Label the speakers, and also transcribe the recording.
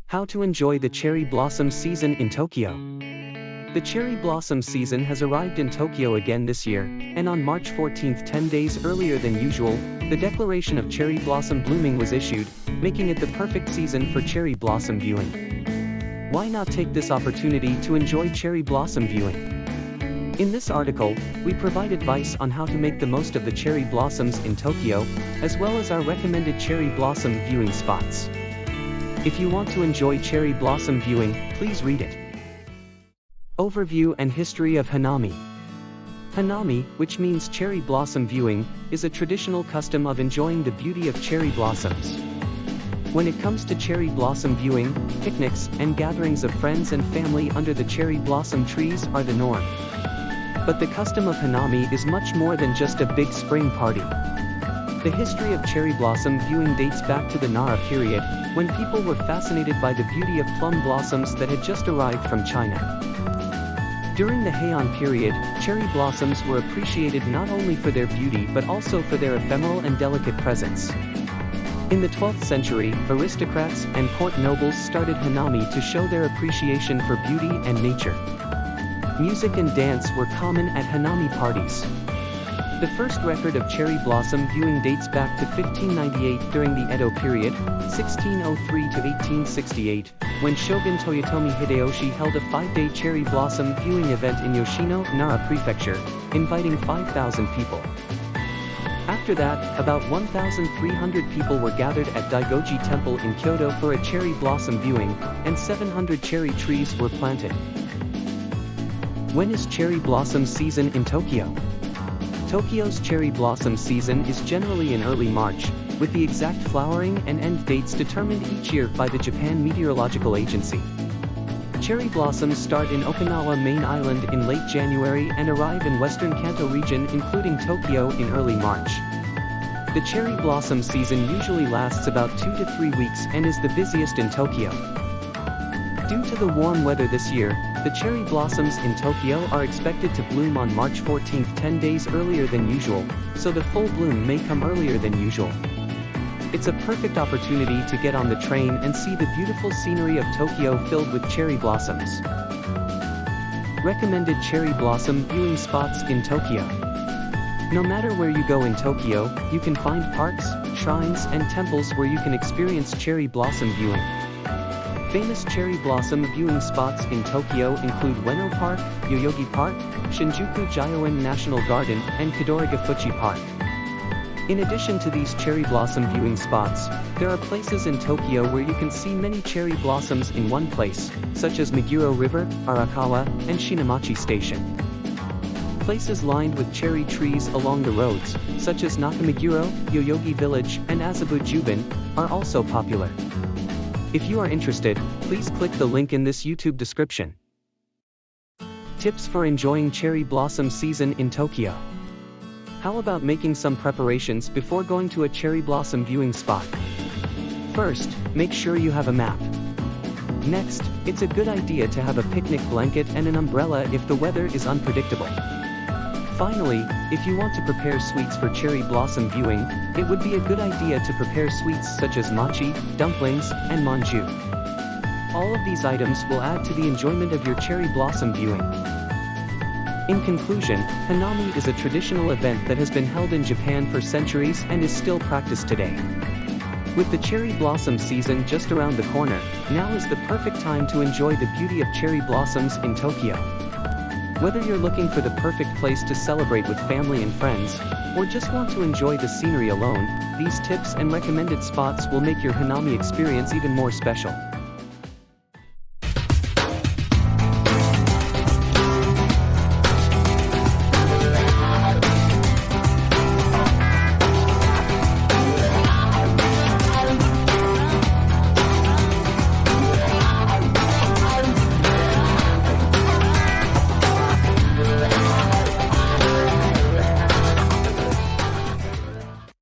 Speaker 1: How to enjoy the cherry blossom season in Tokyo. The cherry blossom season has arrived in Tokyo again this year, and on March 14th, 10 days earlier than usual, the declaration of cherry blossom blooming was issued, making it the perfect season for cherry blossom viewing. Why not take this opportunity to enjoy cherry blossom viewing? In this article, we provide advice on how to make the most of the cherry blossoms in Tokyo, as well as our recommended cherry blossom viewing spots. If you want to enjoy cherry blossom viewing, please read it. Overview and history of Hanami. Hanami, which means cherry blossom viewing, is a traditional custom of enjoying the beauty of cherry blossoms. When it comes to cherry blossom viewing, picnics and gatherings of friends and family under the cherry blossom trees are the norm. But the custom of Hanami is much more than just a big spring party. The history of cherry blossom viewing dates back to the Nara period, when people were fascinated by the beauty of plum blossoms that had just arrived from China. During the Heian period, cherry blossoms were appreciated not only for their beauty but also for their ephemeral and delicate presence. In the 12th century, aristocrats and court nobles started Hanami to show their appreciation for beauty and nature. Music and dance were common at Hanami parties. The first record of cherry blossom viewing dates back to 1598 during the Edo period, 1603 to 1868, when Shogun Toyotomi Hideyoshi held a 5-day cherry blossom viewing event in Yoshino, Nara Prefecture, inviting 5,000 people. After that, about 1,300 people were gathered at Daigoji Temple in Kyoto for a cherry blossom viewing, and 700 cherry trees were planted. When is cherry blossom season in Tokyo? Tokyo's cherry blossom season is generally in early March, with the exact flowering and end dates determined each year by the Japan Meteorological Agency. Cherry blossoms start in Okinawa main island in late January and arrive in western Kanto region including Tokyo in early March. The cherry blossom season usually lasts about 2 to 3 weeks and is the busiest in Tokyo. Due to the warm weather this year, the cherry blossoms in Tokyo are expected to bloom on March 14th, 10 days earlier than usual, so the full bloom may come earlier than usual. It's a perfect opportunity to get on the train and see the beautiful scenery of Tokyo filled with cherry blossoms. Recommended cherry blossom viewing spots in Tokyo. No matter where you go in Tokyo, you can find parks, shrines, and temples where you can experience cherry blossom viewing. Famous cherry blossom viewing spots in Tokyo include Ueno Park, Yoyogi Park, Shinjuku Gyoen National Garden, and Kidorigafuchi Park. In addition to these cherry blossom viewing spots, there are places in Tokyo where you can see many cherry blossoms in one place, such as Meguro River, Arakawa, and Shinamachi Station. Places lined with cherry trees along the roads, such as Nakameguro, Yoyogi Village, and Azabu Juban, are also popular. If you are interested, please click the link in this YouTube description. Tips for enjoying cherry blossom season in Tokyo. How about making some preparations before going to a cherry blossom viewing spot? First, make sure you have a map. Next, it's a good idea to have a picnic blanket and an umbrella if the weather is unpredictable. Finally, if you want to prepare sweets for cherry blossom viewing, it would be a good idea to prepare sweets such as mochi, dumplings, and manju. All of these items will add to the enjoyment of your cherry blossom viewing. In conclusion, Hanami is a traditional event that has been held in Japan for centuries and is still practiced today. With the cherry blossom season just around the corner, now is the perfect time to enjoy the beauty of cherry blossoms in Tokyo. Whether you're looking for the perfect place to celebrate with family and friends, or just want to enjoy the scenery alone, these tips and recommended spots will make your Hanami experience even more special.